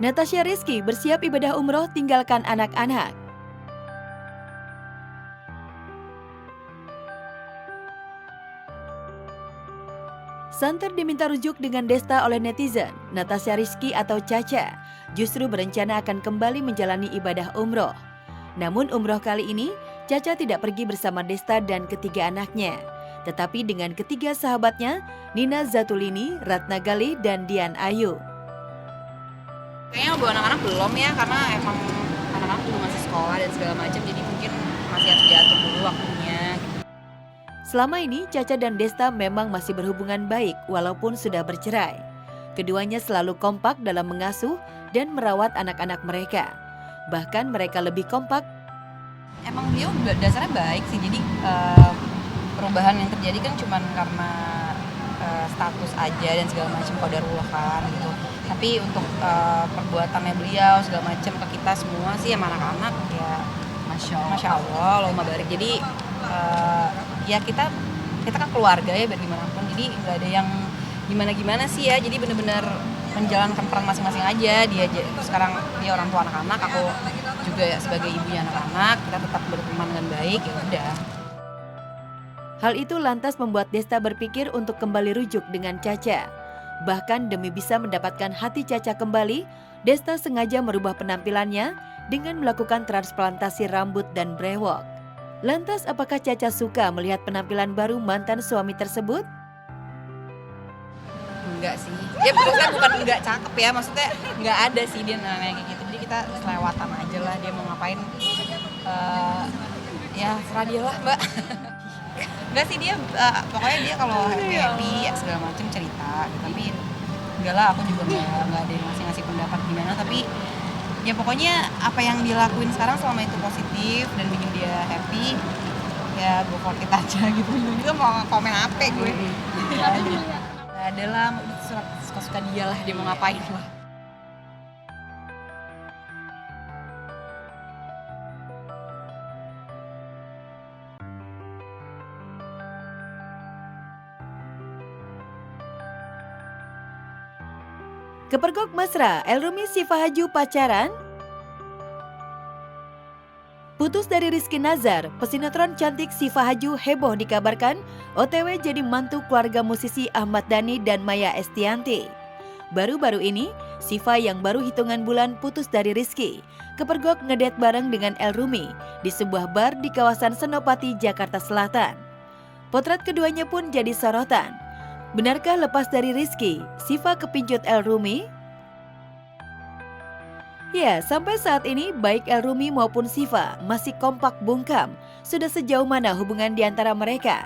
Natasha Rizky bersiap ibadah umroh tinggalkan anak-anak. Santer diminta rujuk dengan Desta oleh netizen. Natasha Rizky atau Caca justru berencana akan kembali menjalani ibadah umroh. Namun umroh kali ini, Caca tidak pergi bersama Desta dan ketiga anaknya, tetapi dengan ketiga sahabatnya, Nina Zatulini, Ratna Gali, dan Dian Ayu. Kayaknya buat anak-anak belum ya, karena emang anak-anak juga masih sekolah dan segala macam, jadi mungkin masih harus diatur dulu waktunya. Selama ini Caca dan Desta memang masih berhubungan baik walaupun sudah bercerai. Keduanya selalu kompak dalam mengasuh dan merawat anak-anak mereka. Bahkan mereka lebih kompak. Emang dia dasarnya baik sih, jadi perubahan yang terjadi kan cuman karena status aja dan segala macam, qadarullah kan gitu. Tapi untuk perbuatannya beliau segala macam ke kita semua sih sama anak-anak ya Masya Allah, Allahumma barik. Jadi ya kita kan keluarga ya biar gimana pun, jadi nggak ada yang gimana-gimana sih ya, jadi benar-benar menjalankan peran masing-masing aja. Sekarang dia orang tua anak-anak, aku juga sebagai ibunya anak-anak, kita tetap berteman dengan baik, ya udah. Hal itu lantas membuat Desta berpikir untuk kembali rujuk dengan Caca. Bahkan demi bisa mendapatkan hati Caca kembali, Desta sengaja merubah penampilannya dengan melakukan transplantasi rambut dan brewok. Lantas apakah Caca suka melihat penampilan baru mantan suami tersebut? Enggak sih, ya bukan enggak cakep ya, maksudnya enggak ada sih dia kayak gitu, jadi kita selewatan aja lah, dia mau ngapain ya serah dia lah mbak. Enggak sih, dia pokoknya dia kalau happy ya segala macam cerita gitu. Tapi enggak lah, aku juga enggak ada yang ngasih pendapat gimana, tapi ya pokoknya apa yang dia lakuin sekarang selama itu positif dan bikin dia happy, ya go for it aja gitu. Juga mau komen apa gue. Nggak ada lah, suka-suka dia lah, dia mau ngapain lah. Kepergok mesra, Elrumi Siva Haju pacaran? Putus dari Rizky Nazar, pesinetron cantik Siva Haju heboh dikabarkan OTW jadi mantu keluarga musisi Ahmad Dhani dan Maya Estianty. Baru-baru ini, Siva yang baru hitungan bulan putus dari Rizky, kepergok ngedate bareng dengan Elrumi di sebuah bar di kawasan Senopati, Jakarta Selatan. Potret keduanya pun jadi sorotan. Benarkah lepas dari Rizky, Siva kepincut Elrumi? Ya, sampai saat ini baik Elrumi maupun Siva masih kompak bungkam. Sudah sejauh mana hubungan di antara mereka?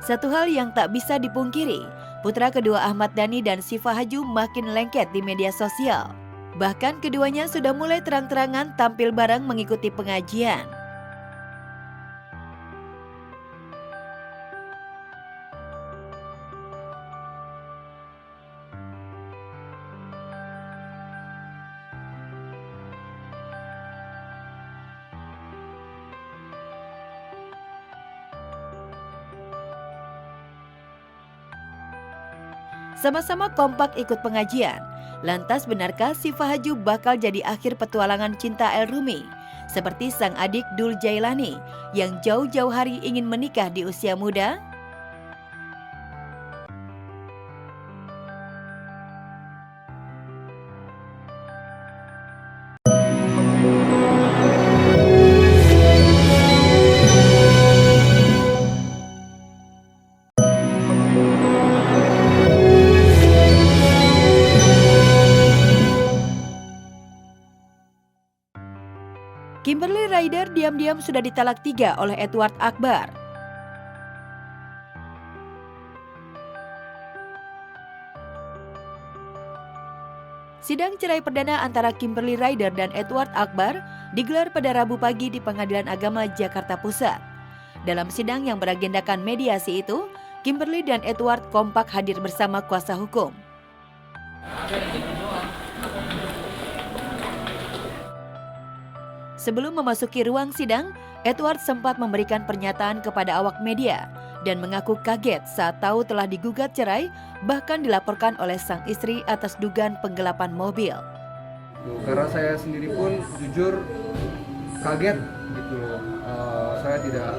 Satu hal yang tak bisa dipungkiri, putra kedua Ahmad Dhani dan Siva Haju makin lengket di media sosial. Bahkan keduanya sudah mulai terang-terangan tampil bareng mengikuti pengajian. Sama-sama kompak ikut pengajian. Lantas benarkah Siva Haju bakal jadi akhir petualangan cinta Elrumi? Seperti sang adik Dul Jailani yang jauh-jauh hari ingin menikah di usia muda? Kimberly Ryder diam-diam sudah ditalak 3 oleh Edward Akbar. Sidang cerai perdana antara Kimberly Ryder dan Edward Akbar digelar pada Rabu pagi di Pengadilan Agama Jakarta Pusat. Dalam sidang yang beragendakan mediasi itu, Kimberly dan Edward kompak hadir bersama kuasa hukum. Sebelum memasuki ruang sidang, Edward sempat memberikan pernyataan kepada awak media dan mengaku kaget saat tahu telah digugat cerai, bahkan dilaporkan oleh sang istri atas dugaan penggelapan mobil. Tuh, karena saya sendiri pun jujur kaget gitu loh. Saya tidak,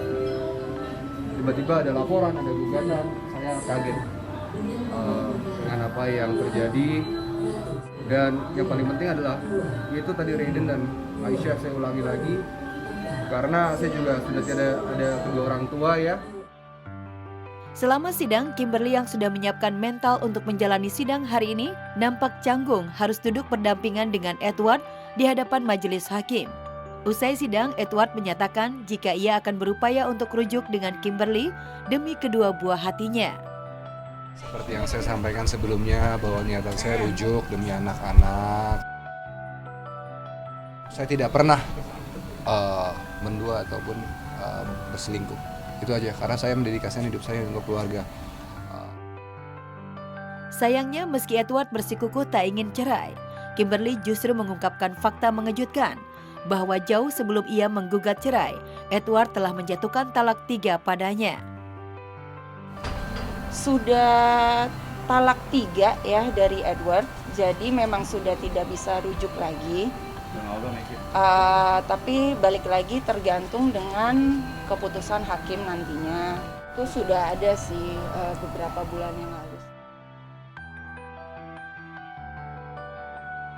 tiba-tiba ada laporan, ada gugatan, saya kaget dengan apa yang terjadi. Dan yang paling penting adalah yaitu tadi Raiden dan Aisyah, saya ulangi lagi karena saya juga sudah ada kedua orang tua ya. Selama sidang, Kimberly yang sudah menyiapkan mental untuk menjalani sidang hari ini nampak canggung harus duduk berdampingan dengan Edward di hadapan majelis hakim. Usai sidang, Edward menyatakan jika ia akan berupaya untuk rujuk dengan Kimberly demi kedua buah hatinya. Seperti yang saya sampaikan sebelumnya bahwa niatan saya rujuk demi anak-anak. Saya tidak pernah mendua ataupun berselingkuh. Itu aja, karena saya mendedikasikan hidup saya untuk keluarga. Sayangnya meski Edward bersikukuh tak ingin cerai, Kimberly justru mengungkapkan fakta mengejutkan bahwa jauh sebelum ia menggugat cerai, Edward telah menjatuhkan talak 3 padanya. Sudah talak 3 ya dari Edward, jadi memang sudah tidak bisa rujuk lagi. Tapi balik lagi tergantung dengan keputusan hakim nantinya. Itu sudah ada sih beberapa bulan yang lalu.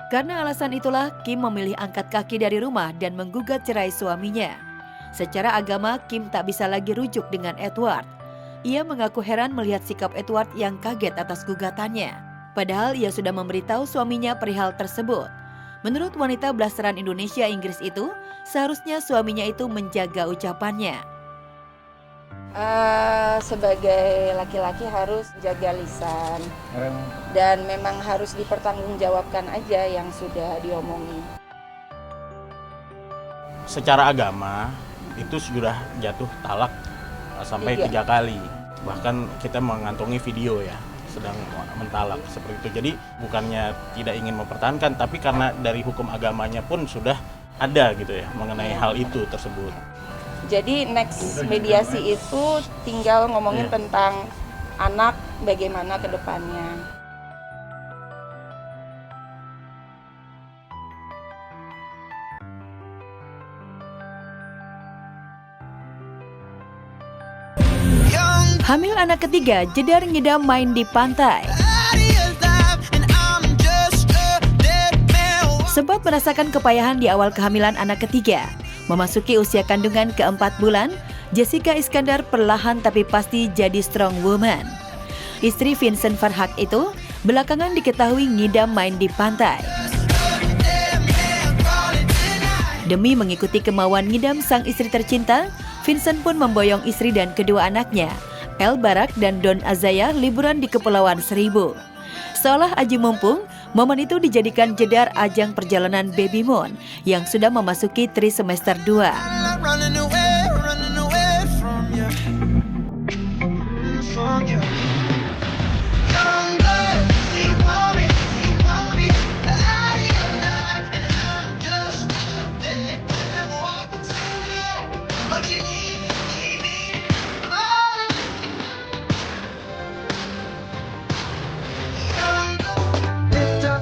Karena alasan itulah, Kim memilih angkat kaki dari rumah dan menggugat cerai suaminya. Secara agama, Kim tak bisa lagi rujuk dengan Edward. Ia mengaku heran melihat sikap Edward yang kaget atas gugatannya. Padahal ia sudah memberitahu suaminya perihal tersebut. Menurut wanita blasteran Indonesia Inggris itu, seharusnya suaminya itu menjaga ucapannya. Sebagai laki-laki harus jaga lisan dan memang harus dipertanggungjawabkan aja yang sudah diomongin. Secara agama itu sudah jatuh talak sampai 3 kali. Bahkan kita mengantongi video ya, sedang mentalak seperti itu. Jadi bukannya tidak ingin mempertahankan, tapi karena dari hukum agamanya pun sudah ada gitu ya mengenai hal itu tersebut. Jadi next mediasi itu tinggal ngomongin tentang anak, bagaimana ke depannya. Hamil anak ketiga, jedar ngidam main di pantai. Sempat merasakan kepayahan di awal kehamilan anak ketiga. Memasuki usia kandungan ke-4 bulan, Jessica Iskandar perlahan tapi pasti jadi strong woman. Istri Vincent Farhak itu belakangan diketahui ngidam main di pantai. Demi mengikuti kemauan ngidam sang istri tercinta, Vincent pun memboyong istri dan kedua anaknya, El Barak dan Don Azaya, liburan di Kepulauan Seribu. Seolah aji mumpung, momen itu dijadikan jedar ajang perjalanan Baby Moon yang sudah memasuki trimester 2.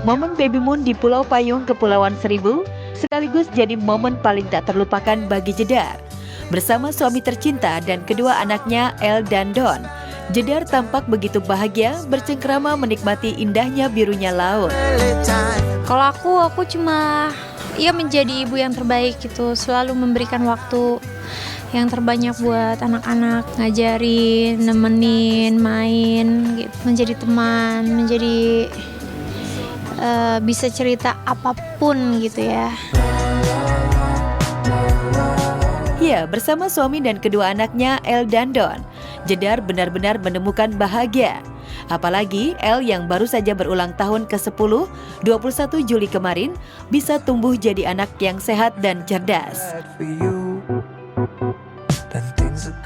Momen Baby Moon di Pulau Payung, Kepulauan Seribu sekaligus jadi momen paling tak terlupakan bagi Jedar. Bersama suami tercinta dan kedua anaknya El dan Don, Jedar tampak begitu bahagia bercengkrama menikmati indahnya birunya laut. Kalau aku cuma menjadi ibu yang terbaik gitu, selalu memberikan waktu yang terbanyak buat anak-anak, ngajarin, nemenin, main gitu, menjadi teman, menjadi bisa cerita apapun gitu ya. Ya, bersama suami dan kedua anaknya El dan Don, Jedar benar-benar menemukan bahagia. Apalagi El yang baru saja berulang tahun ke-10, 21 Juli kemarin, bisa tumbuh jadi anak yang sehat dan cerdas.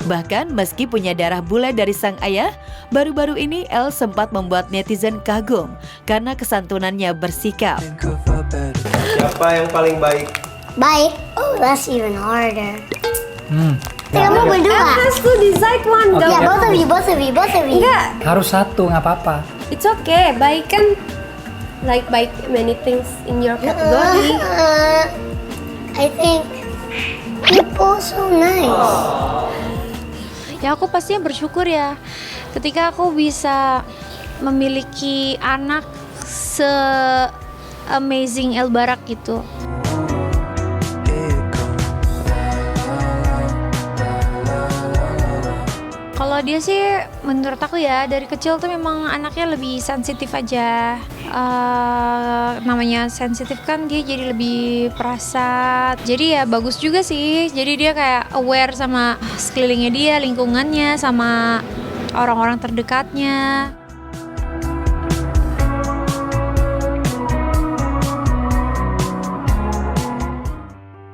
Bahkan meski punya darah bule dari sang ayah, baru-baru ini El sempat membuat netizen kagum karena kesantunannya bersikap. Siapa yang paling baik? Baik? Oh, that's even harder. Kamu berdua. Has to decide one. Ya, both of you. Enggak, Harus satu, nggak apa-apa. it's okay. Baik kan like buy many things in your category. I think people so nice. Ya aku pastinya bersyukur ya ketika aku bisa memiliki anak se-amazing El Barak gitu. Kalau dia sih menurut aku ya dari kecil tuh memang anaknya lebih sensitif aja. Namanya sensitif kan dia jadi lebih perasa. Jadi ya bagus juga sih. Jadi dia kayak aware sama sekelilingnya dia, lingkungannya, sama orang-orang terdekatnya.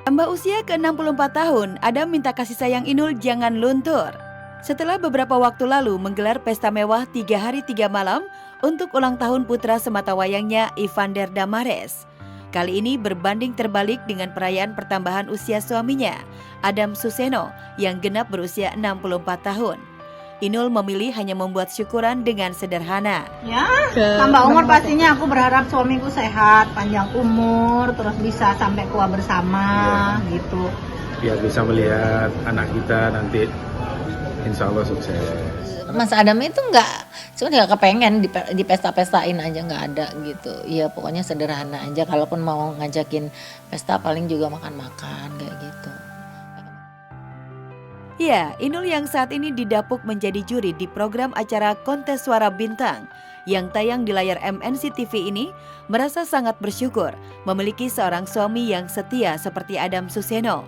Tambah usia ke 64 tahun, Adam minta kasih sayang Inul jangan luntur. Setelah beberapa waktu lalu menggelar pesta mewah 3 hari 3 malam untuk ulang tahun putra sematawayangnya Evander Damares. Kali ini berbanding terbalik dengan perayaan pertambahan usia suaminya, Adam Suseno, yang genap berusia 64 tahun. Inul memilih hanya membuat syukuran dengan sederhana. Ya, tambah umur pastinya aku berharap suamiku sehat, panjang umur, terus bisa sampai tua bersama gitu. Biar bisa melihat anak kita nanti insya Allah sukses. Mas Adam itu sebenarnya nggak kepengen di pesta-pestain aja, nggak ada gitu. Ya pokoknya sederhana aja. Kalaupun mau ngajakin pesta paling juga makan-makan kayak gitu. Ya, Inul yang saat ini didapuk menjadi juri di program acara Kontes Suara Bintang yang tayang di layar MNC TV ini merasa sangat bersyukur memiliki seorang suami yang setia seperti Adam Suseno.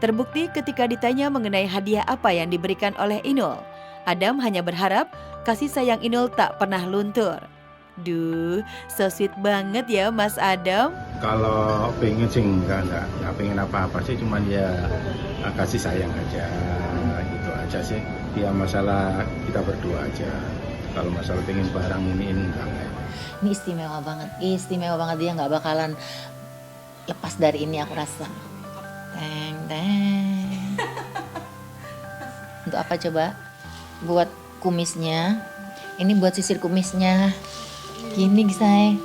Terbukti ketika ditanya mengenai hadiah apa yang diberikan oleh Inul, Adam hanya berharap kasih sayang Inul tak pernah luntur. Duh, so sweet banget ya Mas Adam. Kalau pengen sih enggak pengen apa-apa sih, cuman ya kasih sayang aja, gitu aja sih. Ya masalah kita berdua aja. Kalau masalah pengen barang ini enggak. Ini istimewa banget dia nggak bakalan lepas dari ini aku rasa. Teng. Untuk apa coba? Buat kumisnya. Ini buat sisir kumisnya. Gini say.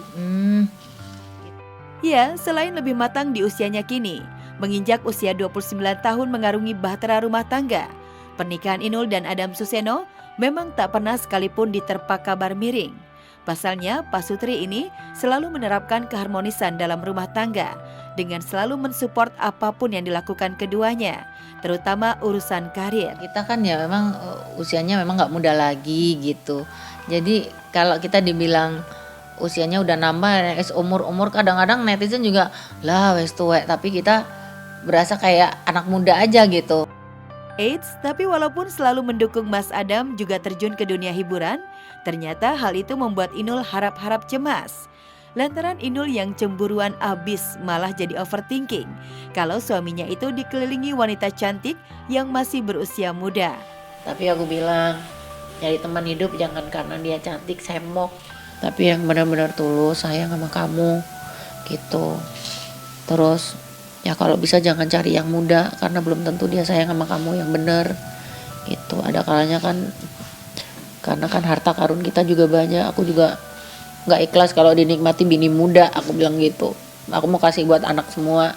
Ya, selain lebih matang di usianya kini, menginjak usia 29 tahun mengarungi bahtera rumah tangga, pernikahan Inul dan Adam Suseno memang tak pernah sekalipun diterpa kabar miring. Pasalnya, Pak Sutri ini selalu menerapkan keharmonisan dalam rumah tangga dengan selalu mensupport apapun yang dilakukan keduanya, terutama urusan karir. Kita kan ya memang usianya memang nggak muda lagi gitu. Jadi kalau kita dibilang usianya udah nambah, umur kadang-kadang netizen juga lah wes tuwek, tapi kita berasa kayak anak muda aja gitu. Eits, tapi walaupun selalu mendukung Mas Adam juga terjun ke dunia hiburan, ternyata hal itu membuat Inul harap-harap cemas. Lantaran Inul yang cemburuan abis malah jadi overthinking kalau suaminya itu dikelilingi wanita cantik yang masih berusia muda. Tapi aku bilang, nyari teman hidup jangan karena dia cantik, semok. Tapi yang benar-benar tulus, sayang sama kamu gitu. Terus ya kalau bisa jangan cari yang muda karena belum tentu dia sayang sama kamu yang benar gitu. Ada kalanya kan karena kan harta karun kita juga banyak, aku juga nggak ikhlas kalau dinikmati bini muda, aku bilang gitu. Aku mau kasih buat anak semua.